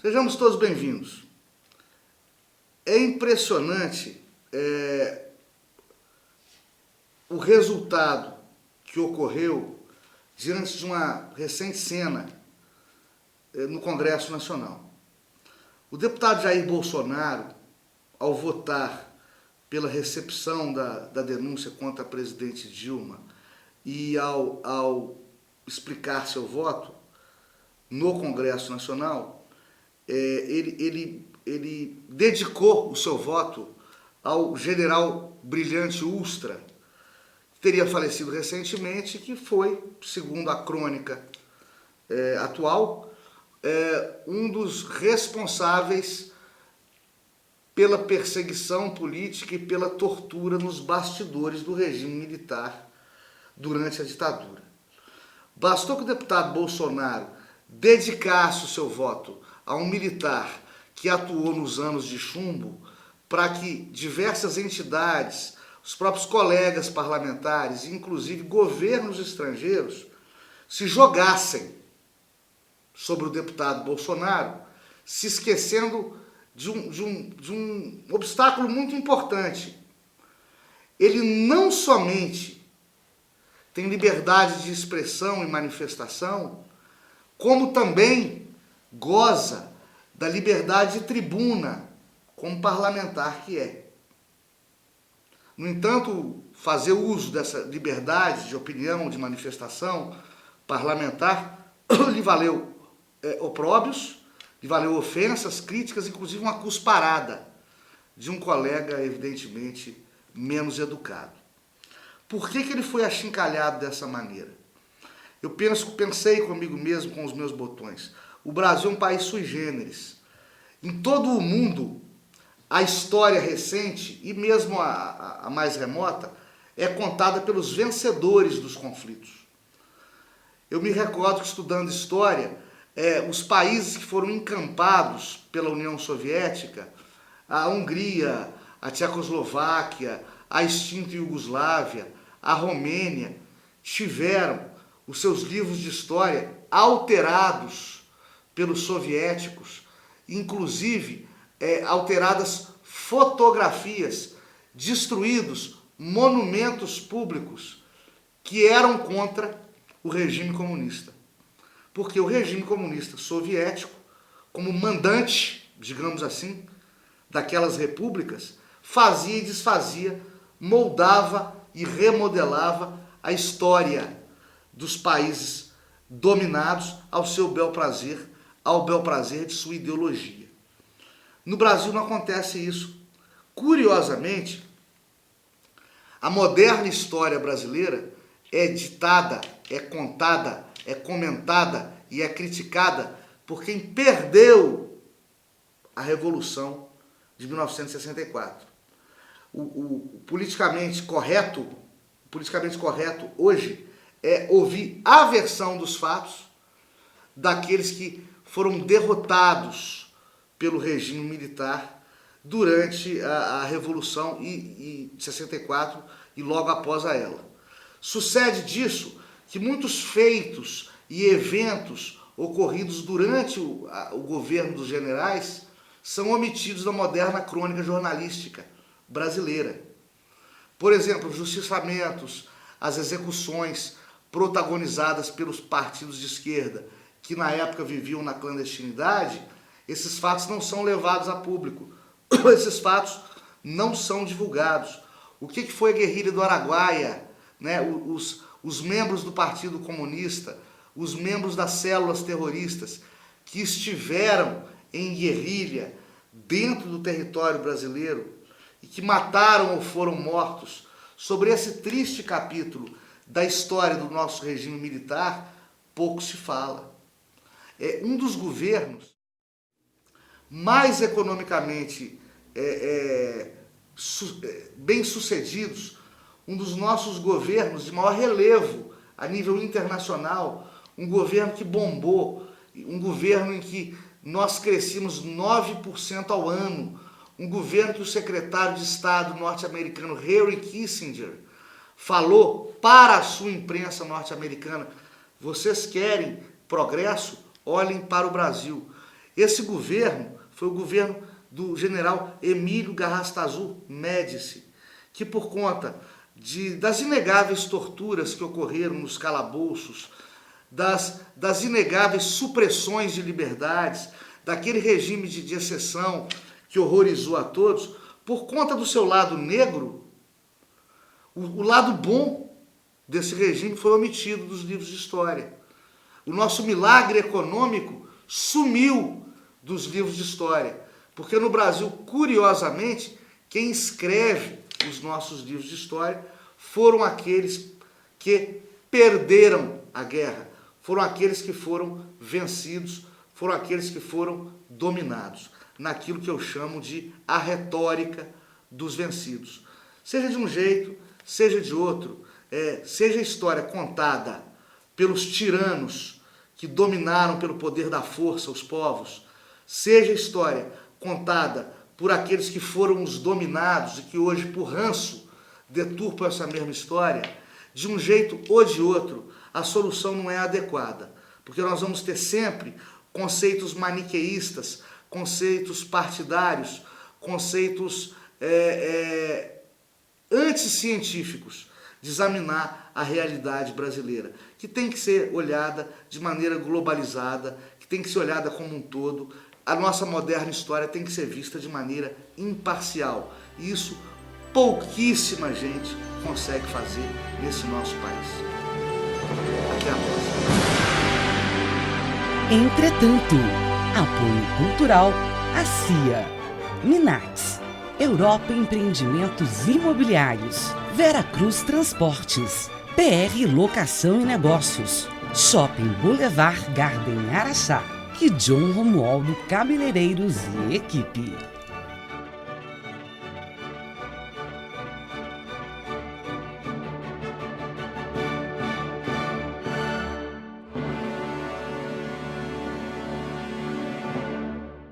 Sejamos todos bem-vindos. É impressionante o resultado que ocorreu diante de uma recente cena no Congresso Nacional. O deputado Jair Bolsonaro, ao votar pela recepção da denúncia contra a presidente Dilma e ao explicar seu voto no Congresso Nacional, ele dedicou o seu voto ao general Brilhante Ustra, que teria falecido recentemente, que foi, segundo a crônica atual, um dos responsáveis pela perseguição política e pela tortura nos bastidores do regime militar durante a ditadura. Bastou que o deputado Bolsonaro dedicasse o seu voto a um militar que atuou nos anos de chumbo para que diversas entidades, os próprios colegas parlamentares, inclusive governos estrangeiros, se jogassem sobre o deputado Bolsonaro, se esquecendo de um obstáculo muito importante. Ele não somente tem liberdade de expressão e manifestação, como também goza da liberdade de tribuna, como parlamentar que é. No entanto, fazer uso dessa liberdade de opinião, de manifestação parlamentar, lhe valeu opróbios, lhe valeu ofensas, críticas, inclusive uma cusparada de um colega, evidentemente, menos educado. Por que ele foi achincalhado dessa maneira? Eu pensei comigo mesmo, com os meus botões. O Brasil é um país sui generis. Em todo o mundo, a história recente, e mesmo a mais remota, é contada pelos vencedores dos conflitos. Eu me recordo que, estudando história, os países que foram encampados pela União Soviética, a Hungria, a Tchecoslováquia, a extinta Iugoslávia, a Romênia, tiveram os seus livros de história alterados pelos soviéticos, inclusive alteradas fotografias, destruídos monumentos públicos que eram contra o regime comunista. Porque o regime comunista soviético, como mandante, digamos assim, daquelas repúblicas, fazia e desfazia, moldava e remodelava a história dos países dominados ao seu bel prazer, ao bel prazer de sua ideologia. No Brasil não acontece isso. Curiosamente, a moderna história brasileira é ditada, é contada, é comentada e é criticada por quem perdeu a Revolução de 1964. O politicamente correto hoje é ouvir a versão dos fatos daqueles que foram derrotados pelo regime militar durante a Revolução de 64 e logo após a ela. Sucede disso que muitos feitos e eventos ocorridos durante o governo dos generais são omitidos da moderna crônica jornalística brasileira. Por exemplo, os justiçamentos, as execuções protagonizadas pelos partidos de esquerda que na época viviam na clandestinidade, esses fatos não são levados a público, esses fatos não são divulgados. O que foi a guerrilha do Araguaia, né? Os membros do Partido Comunista, os membros das células terroristas que estiveram em guerrilha dentro do território brasileiro e que mataram ou foram mortos, sobre esse triste capítulo da história do nosso regime militar, pouco se fala. É um dos governos mais economicamente bem-sucedidos, um dos nossos governos de maior relevo a nível internacional, um governo que bombou, um governo em que nós crescemos 9% ao ano, um governo que o secretário de Estado norte-americano Henry Kissinger falou para a sua imprensa norte-americana: vocês querem progresso? Olhem para o Brasil. Esse governo foi o governo do general Emílio Garrastazu Médici, que por conta das inegáveis torturas que ocorreram nos calabouços, das inegáveis supressões de liberdades, daquele regime de exceção que horrorizou a todos, por conta do seu lado negro, o lado bom desse regime foi omitido dos livros de história. O nosso milagre econômico sumiu dos livros de história, porque no Brasil, curiosamente, quem escreve os nossos livros de história foram aqueles que perderam a guerra, foram aqueles que foram vencidos, foram aqueles que foram dominados, naquilo que eu chamo de a retórica dos vencidos. Seja de um jeito, seja de outro, seja a história contada pelos tiranos que dominaram pelo poder da força os povos, seja a história contada por aqueles que foram os dominados e que hoje, por ranço, deturpam essa mesma história, de um jeito ou de outro, a solução não é adequada, porque nós vamos ter sempre conceitos maniqueístas, conceitos partidários, conceitos anticientíficos de examinar a realidade brasileira, que tem que ser olhada de maneira globalizada, que tem que ser olhada como um todo. A nossa moderna história tem que ser vista de maneira imparcial. E isso pouquíssima gente consegue fazer nesse nosso país. Até a próxima. Entretanto, apoio cultural à CIA, Minax, Europa Empreendimentos Imobiliários, Veracruz Transportes, PR Locação e Negócios, Shopping Boulevard Garden Araxá e John Romualdo Cabeleireiros e Equipe.